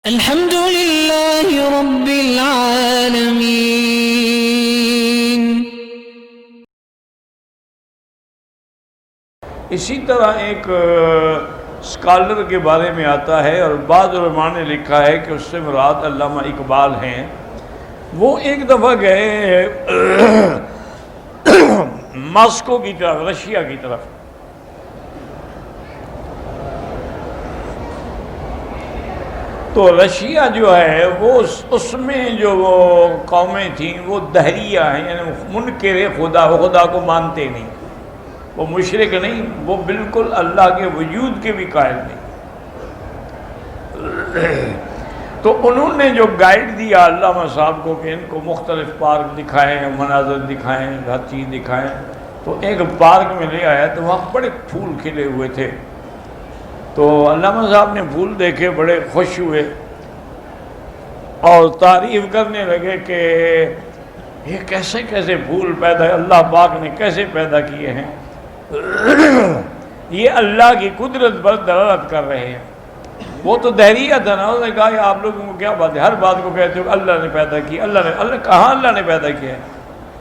الحمد للہ رب العالمین۔ اسی طرح ایک اسکالر کے بارے میں آتا ہے اور بعض علماء نے لکھا ہے کہ اس سے مراد علامہ اقبال ہیں۔ وہ ایک دفعہ گئے ماسکو کی طرف، رشیا کی طرف۔ تو رشیا جو ہے وہ اس میں جو وہ قومیں تھیں وہ دہریہ ہیں، یعنی منکر خدا، وہ خدا کو مانتے نہیں، وہ مشرک نہیں، وہ بالکل اللہ کے وجود کے بھی قائل نہیں۔ تو انہوں نے جو گائیڈ دیا علامہ صاحب کو کہ ان کو مختلف پارک دکھائیں، مناظر دکھائیں، ہر چیز دکھائیں، تو ایک پارک میں لے آیا تو وہاں بڑے پھول کھلے ہوئے تھے۔ تو علامہ صاحب نے پھول دیکھے، بڑے خوش ہوئے اور تعریف کرنے لگے کہ یہ کیسے کیسے پھول پیدا، اللہ پاک نے کیسے پیدا کیے ہیں، یہ اللہ کی قدرت پر دلالت کر رہے ہیں۔ وہ تو دہریہ تھا نا، انہوں نے کہا کہ آپ لوگوں کو کیا بات ہے، ہر بات کو کہتے ہو اللہ نے پیدا کی، اللہ کہاں اللہ نے پیدا کیا ہے؟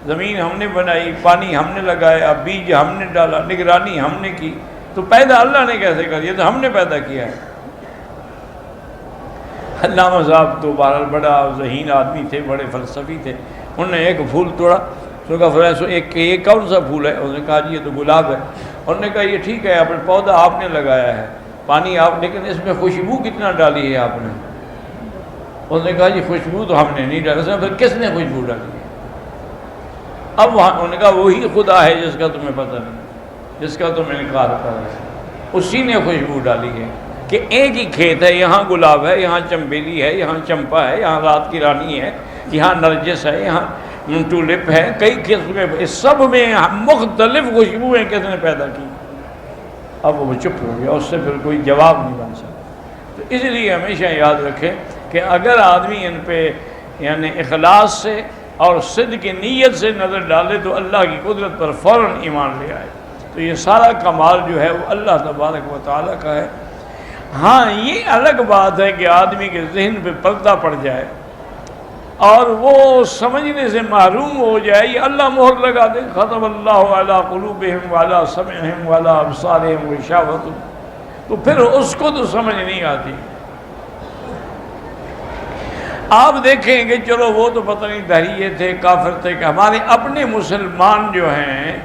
زمین ہم نے بنائی، پانی ہم نے لگایا، بیج ہم نے ڈالا، نگرانی ہم نے کی، تو پیدا اللہ نے کیسے کر دیا؟ تو ہم نے پیدا کیا ہے۔ علامہ صاحب تو بہرحال بڑا ذہین آدمی تھے، بڑے فلسفی تھے۔ انہوں نے ایک پھول توڑا، تو کہا فرائض یہ کون سا پھول ہے؟ انہوں نے کہا جی یہ تو گلاب ہے۔ انہوں نے کہا یہ ٹھیک ہے، اپنے پودا آپ نے لگایا ہے، پانی آپ، لیکن اس میں خوشبو کتنا ڈالی ہے آپ نے؟ انہوں نے کہا جی خوشبو تو ہم نے نہیں ڈالی۔ پھر کس نے خوشبو ڈالی ہے؟ اب انہوں نے کہا وہی خدا ہے جس کا تمہیں پتہ نہیں، جس کا تم انکار کر رہے ہیں، اسی نے خوشبو ڈالی ہے کہ ایک ہی کھیت ہے، یہاں گلاب ہے، یہاں چمبیلی ہے، یہاں چمپا ہے، یہاں رات کی رانی ہے، یہاں نرجس ہے، یہاں ٹولپ ہے، کئی قسمیں، اس سب میں مختلف خوشبوئیں کس نے پیدا کی؟ اب وہ چپ ہو گیا، اس سے پھر کوئی جواب نہیں بن سکتا۔ تو اس لیے ہمیشہ یاد رکھیں کہ اگر آدمی ان پہ یعنی اخلاص سے اور صدق کی نیت سے نظر ڈالے تو اللہ کی قدرت پر فوراً ایمان لے آئے۔ تو یہ سارا کمال جو ہے وہ اللہ تبارک و تعالیٰ کا ہے۔ ہاں یہ الگ بات ہے کہ آدمی کے ذہن پہ پردہ پڑ جائے اور وہ سمجھنے سے محروم ہو جائے، یہ اللہ مہر لگا دے، ختم اللہ علی قلوبہم وعلی سمعہم وعلی ابصارہم غشاوۃ، تو پھر اس کو تو سمجھ نہیں آتی۔ آپ دیکھیں کہ چلو وہ تو پتہ نہیں دہریے تھے، کافر تھے، کہ ہمارے اپنے مسلمان جو ہیں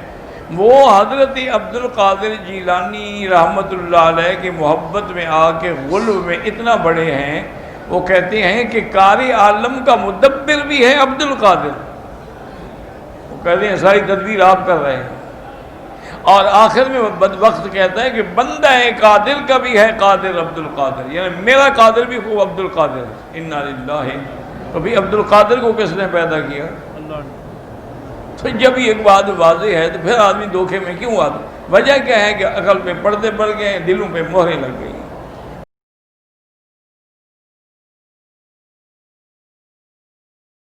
وہ حضرت عبد القادر جیلانی رحمۃ اللہ علیہ کی محبت میں آ کے غلو میں اتنا بڑے ہیں، وہ کہتے ہیں کہ قاری عالم کا مدبر بھی ہے عبد القادر۔ وہ کہتے ہیں ساری تدبیر آپ کر رہے ہیں، اور آخر میں بدبخت کہتا ہے کہ بندہ قادر کا بھی ہے قادر عبد القادر، یعنی میرا قادر بھی خوب عبد القادر ہے۔ انا للہ۔ تو بھی عبد القادر کو کس نے پیدا کیا؟ اللہ نے۔ تو جب یہ ایک بات واضح ہے تو پھر آدمی دھوکے میں کیوں آتا؟ وجہ کیا ہے کہ عقل پہ پردے پڑ گئے، دلوں پہ مہریں لگ گئی۔